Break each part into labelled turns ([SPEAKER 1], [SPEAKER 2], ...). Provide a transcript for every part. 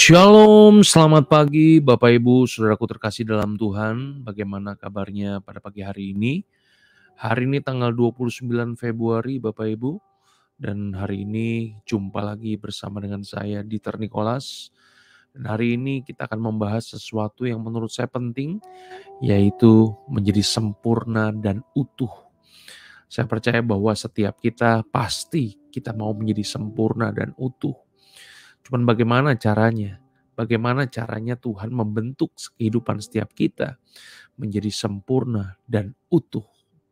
[SPEAKER 1] Shalom, selamat pagi Bapak Ibu, Saudaraku terkasih dalam Tuhan. Bagaimana kabarnya pada pagi hari ini? Hari ini tanggal 29 Februari Bapak Ibu. Dan hari ini jumpa lagi bersama dengan saya Dieter Nicholas. Dan hari ini kita akan membahas sesuatu yang menurut saya penting, yaitu menjadi sempurna dan utuh. Saya percaya bahwa setiap kita pasti kita mau menjadi sempurna dan utuh. Cuman bagaimana caranya? Bagaimana caranya Tuhan membentuk kehidupan setiap kita menjadi sempurna dan utuh.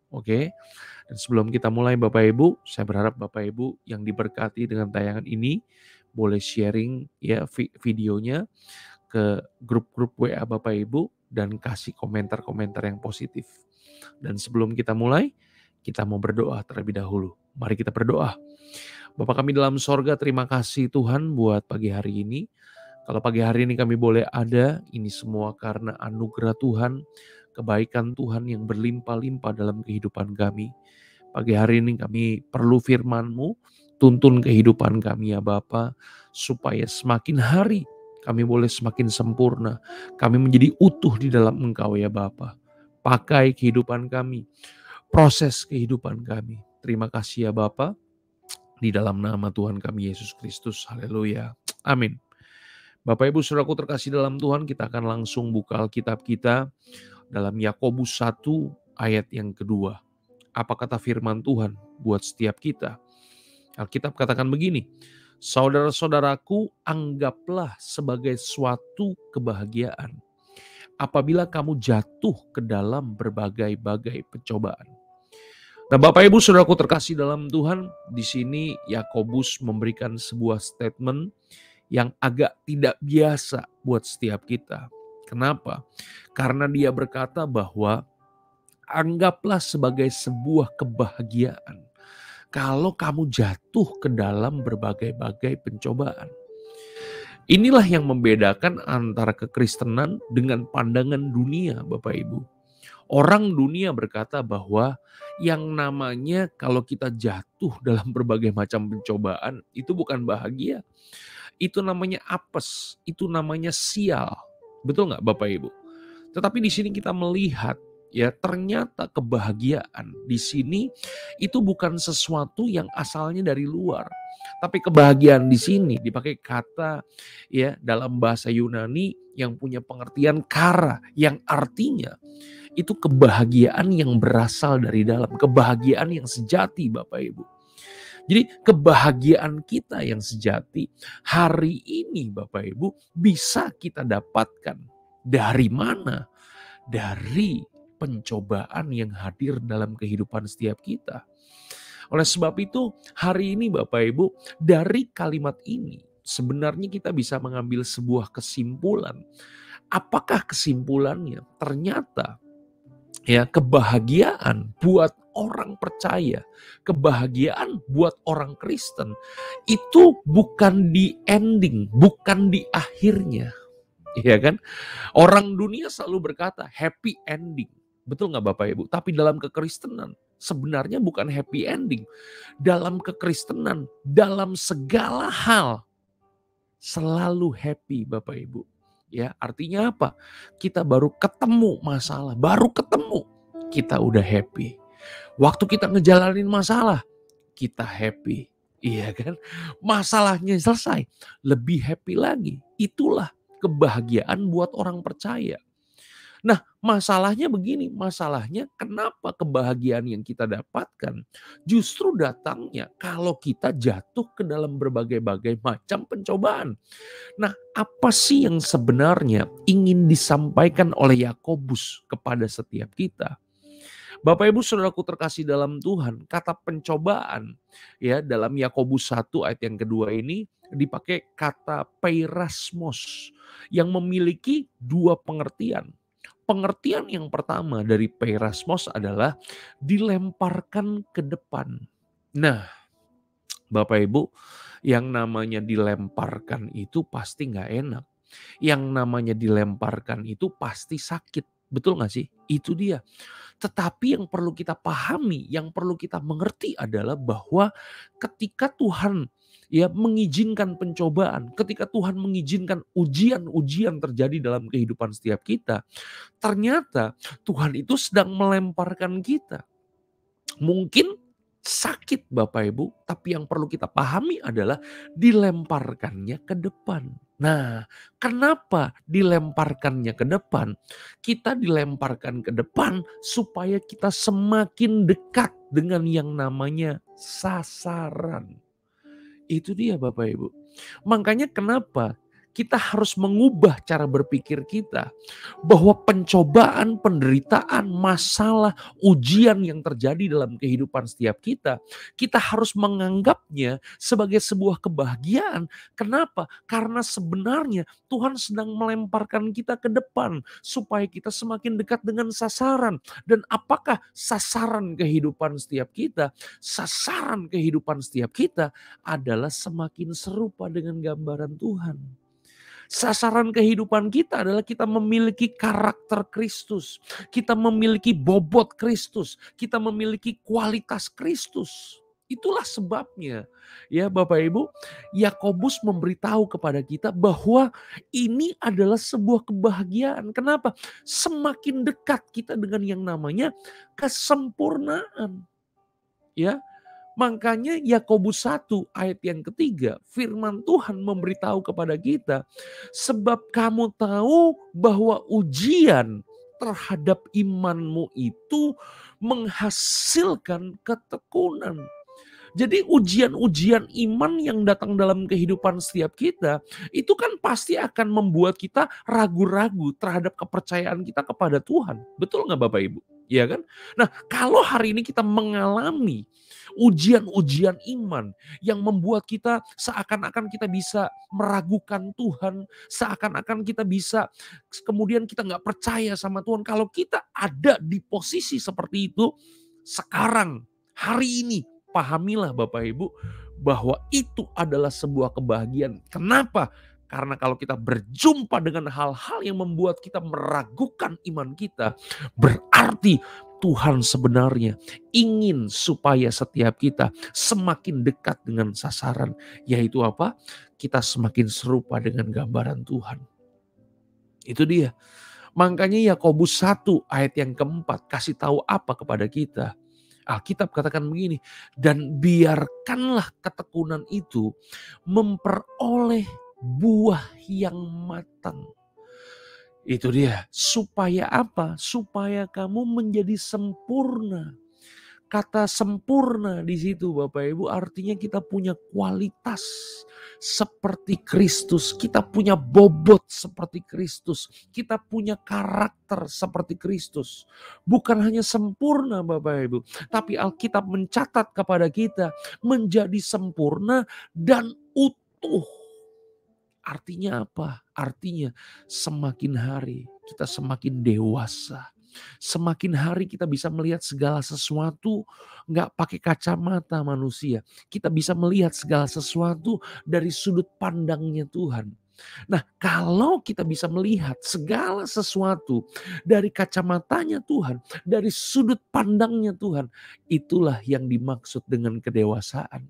[SPEAKER 1] Oke? Dan sebelum kita mulai Bapak Ibu, saya berharap Bapak Ibu yang diberkati dengan tayangan ini boleh sharing ya videonya ke grup-grup WA Bapak Ibu dan kasih komentar-komentar yang positif. Dan sebelum kita mulai, kita mau berdoa terlebih dahulu. Mari kita berdoa. Bapa kami dalam sorga, terima kasih Tuhan buat pagi hari ini. Kalau pagi hari ini kami boleh ada, ini semua karena anugerah Tuhan, kebaikan Tuhan yang berlimpah-limpah dalam kehidupan kami. Pagi hari ini kami perlu firman-Mu, tuntun kehidupan kami ya Bapa, supaya semakin hari kami boleh semakin sempurna. Kami menjadi utuh di dalam Engkau ya Bapa. Pakai kehidupan kami, proses kehidupan kami. Terima kasih ya Bapa. Di dalam nama Tuhan kami Yesus Kristus. Haleluya. Amin. Bapak Ibu Saudaraku terkasih dalam Tuhan, kita akan langsung buka Alkitab kita dalam Yakobus 1 ayat yang kedua. Apa kata firman Tuhan buat setiap kita? Alkitab katakan begini, saudara-saudaraku, anggaplah sebagai suatu kebahagiaan apabila kamu jatuh ke dalam berbagai-bagai pencobaan. Nah, Bapak Ibu Saudaraku terkasih dalam Tuhan, di sini Yakobus memberikan sebuah statement yang agak tidak biasa buat setiap kita. Kenapa? Karena dia berkata bahwa anggaplah sebagai sebuah kebahagiaan kalau kamu jatuh ke dalam berbagai-bagai pencobaan. Inilah yang membedakan antara kekristenan dengan pandangan dunia, Bapak Ibu. Orang dunia berkata bahwa yang namanya kalau kita jatuh dalam berbagai macam pencobaan itu bukan bahagia. Itu namanya apes, itu namanya sial. Betul nggak Bapak Ibu? Tetapi di sini kita melihat ya ternyata kebahagiaan di sini itu bukan sesuatu yang asalnya dari luar. Tapi kebahagiaan di sini dipakai kata ya dalam bahasa Yunani yang punya pengertian kara, yang artinya itu kebahagiaan yang berasal dari dalam, kebahagiaan yang sejati Bapak Ibu. Jadi kebahagiaan kita yang sejati hari ini Bapak Ibu bisa kita dapatkan dari mana? Dari pencobaan yang hadir dalam kehidupan setiap kita. Oleh sebab itu hari ini Bapak Ibu dari kalimat ini sebenarnya kita bisa mengambil sebuah kesimpulan. Apakah kesimpulannya? Ternyata ya kebahagiaan buat orang percaya, kebahagiaan buat orang Kristen itu bukan di ending, bukan di akhirnya. Iya kan? Orang dunia selalu berkata happy ending. Betul nggak Bapak Ibu? Tapi dalam kekristenan sebenarnya bukan happy ending. Dalam kekristenan, dalam segala hal selalu happy Bapak Ibu. Ya, artinya apa? Kita baru ketemu masalah, baru ketemu kita udah happy. Waktu kita ngejalanin masalah, kita happy. Iya kan? Masalahnya selesai, lebih happy lagi. Itulah kebahagiaan buat orang percaya. Nah, masalahnya begini, masalahnya kenapa kebahagiaan yang kita dapatkan justru datangnya kalau kita jatuh ke dalam berbagai-bagai macam pencobaan. Nah, apa sih yang sebenarnya ingin disampaikan oleh Yakobus kepada setiap kita? Bapak Ibu Saudaraku terkasih dalam Tuhan, kata pencobaan ya dalam Yakobus 1 ayat yang kedua ini dipakai kata peirasmos yang memiliki dua pengertian. Pengertian yang pertama dari peirasmos adalah dilemparkan ke depan. Nah, Bapak Ibu, yang namanya dilemparkan itu pasti nggak enak. Yang namanya dilemparkan itu pasti sakit. Betul nggak sih? Itu dia. Tetapi yang perlu kita pahami, yang perlu kita mengerti adalah bahwa ketika Tuhan ya mengizinkan pencobaan, ketika Tuhan mengizinkan ujian-ujian terjadi dalam kehidupan setiap kita, ternyata Tuhan itu sedang melemparkan kita. Mungkin sakit Bapak Ibu, tapi yang perlu kita pahami adalah dilemparkannya ke depan. Nah, kenapa dilemparkannya ke depan? Kita dilemparkan ke depan supaya kita semakin dekat dengan yang namanya sasaran. Itu dia Bapak Ibu. Makanya kenapa kita harus mengubah cara berpikir kita. Bahwa pencobaan, penderitaan, masalah, ujian yang terjadi dalam kehidupan setiap kita. Kita harus menganggapnya sebagai sebuah kebahagiaan. Kenapa? Karena sebenarnya Tuhan sedang melemparkan kita ke depan. Supaya kita semakin dekat dengan sasaran. Dan apakah sasaran kehidupan setiap kita? Sasaran kehidupan setiap kita adalah semakin serupa dengan gambaran Tuhan. Sasaran kehidupan kita adalah kita memiliki karakter Kristus. Kita memiliki bobot Kristus. Kita memiliki kualitas Kristus. Itulah sebabnya ya Bapak Ibu, Yakobus memberitahu kepada kita bahwa ini adalah sebuah kebahagiaan. Kenapa? Semakin dekat kita dengan yang namanya kesempurnaan. Ya, makanya Yakobus 1 ayat yang ketiga, firman Tuhan memberitahu kepada kita, sebab kamu tahu bahwa ujian terhadap imanmu itu menghasilkan ketekunan. Jadi ujian-ujian iman yang datang dalam kehidupan setiap kita, itu kan pasti akan membuat kita ragu-ragu terhadap kepercayaan kita kepada Tuhan. Betul nggak Bapak Ibu? Ya kan? Nah, kalau hari ini kita mengalami ujian-ujian iman yang membuat kita seakan-akan kita bisa meragukan Tuhan, seakan-akan kita bisa kemudian kita nggak percaya sama Tuhan. Kalau kita ada di posisi seperti itu, sekarang, hari ini, pahamilah Bapak Ibu bahwa itu adalah sebuah kebahagiaan. Kenapa? Karena kalau kita berjumpa dengan hal-hal yang membuat kita meragukan iman kita, berarti Tuhan sebenarnya ingin supaya setiap kita semakin dekat dengan sasaran. Yaitu apa? Kita semakin serupa dengan gambaran Tuhan. Itu dia. Makanya Yakobus 1 ayat yang keempat kasih tahu apa kepada kita? Alkitab katakan begini, dan biarkanlah ketekunan itu memperoleh buah yang matang. Itu dia. Supaya apa? Supaya kamu menjadi sempurna. Kata sempurna di situ Bapak Ibu artinya kita punya kualitas seperti Kristus. Kita punya bobot seperti Kristus. Kita punya karakter seperti Kristus. Bukan hanya sempurna Bapak Ibu. Tapi Alkitab mencatat kepada kita menjadi sempurna dan utuh. Artinya apa? Artinya semakin hari kita semakin dewasa. Semakin hari kita bisa melihat segala sesuatu nggak pakai kacamata manusia. Kita bisa melihat segala sesuatu dari sudut pandangnya Tuhan. Nah, kalau kita bisa melihat segala sesuatu dari kacamatanya Tuhan, dari sudut pandangnya Tuhan, itulah yang dimaksud dengan kedewasaan.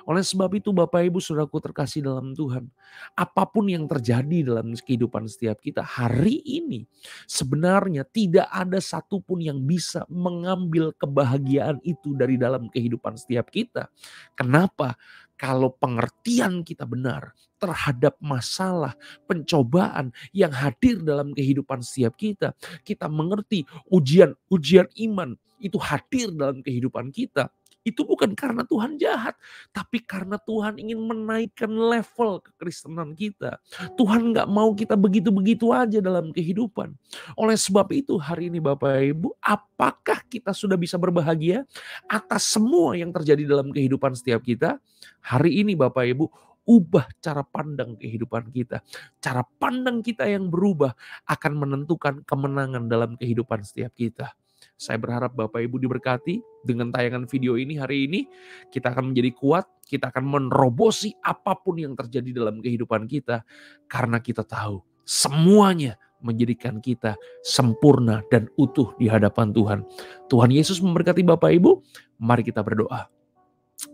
[SPEAKER 1] Oleh sebab itu Bapak Ibu Saudaraku terkasih dalam Tuhan, apapun yang terjadi dalam kehidupan setiap kita hari ini, sebenarnya tidak ada satupun yang bisa mengambil kebahagiaan itu dari dalam kehidupan setiap kita. Kenapa? Kalau pengertian kita benar terhadap masalah, pencobaan yang hadir dalam kehidupan setiap kita, kita mengerti ujian-ujian iman itu hadir dalam kehidupan kita. Itu bukan karena Tuhan jahat, tapi karena Tuhan ingin menaikkan level kekristenan kita. Tuhan gak mau kita begitu-begitu aja dalam kehidupan. Oleh sebab itu hari ini Bapak Ibu, apakah kita sudah bisa berbahagia atas semua yang terjadi dalam kehidupan setiap kita? Hari ini Bapak Ibu, ubah cara pandang kehidupan kita. Cara pandang kita yang berubah akan menentukan kemenangan dalam kehidupan setiap kita. Saya berharap Bapak Ibu diberkati dengan tayangan video ini hari ini. Kita akan menjadi kuat, kita akan menerobosi apapun yang terjadi dalam kehidupan kita. Karena kita tahu semuanya menjadikan kita sempurna dan utuh di hadapan Tuhan. Tuhan Yesus memberkati Bapak Ibu. Mari kita berdoa.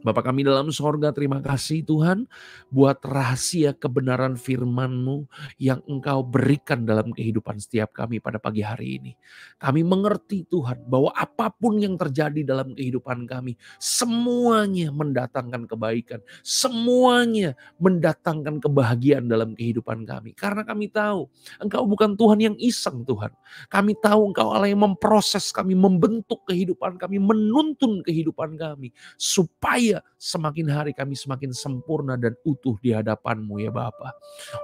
[SPEAKER 1] Bapa kami dalam sorga, terima kasih Tuhan buat rahasia kebenaran firman-Mu yang Engkau berikan dalam kehidupan setiap kami pada pagi hari ini. Kami mengerti Tuhan bahwa apapun yang terjadi dalam kehidupan kami, semuanya mendatangkan kebaikan, semuanya mendatangkan kebahagiaan dalam kehidupan kami. Karena kami tahu Engkau bukan Tuhan yang iseng Tuhan. Kami tahu Engkau Allah yang memproses kami, membentuk kehidupan kami, menuntun kehidupan kami. Supaya semakin hari kami semakin sempurna dan utuh di hadapan-Mu ya Bapa.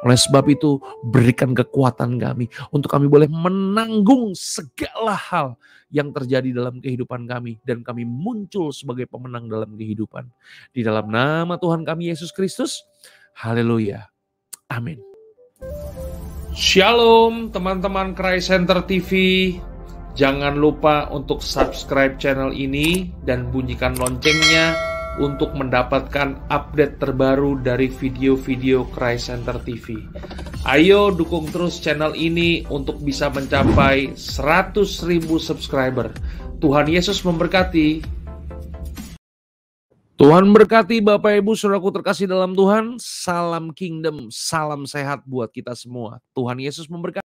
[SPEAKER 1] Oleh sebab itu berikan kekuatan kami untuk kami boleh menanggung segala hal yang terjadi dalam kehidupan kami. Dan kami muncul sebagai pemenang dalam kehidupan. Di dalam nama Tuhan kami Yesus Kristus. Haleluya. Amin. Shalom teman-teman Christ Center TV. Jangan lupa untuk subscribe channel ini dan bunyikan loncengnya untuk mendapatkan update terbaru dari video-video Christ Center TV. Ayo dukung terus channel ini untuk bisa mencapai 100.000 subscriber. Tuhan Yesus memberkati. Tuhan berkati Bapak Ibu Saudaraku terkasih dalam Tuhan. Salam Kingdom, salam sehat buat kita semua. Tuhan Yesus memberkati.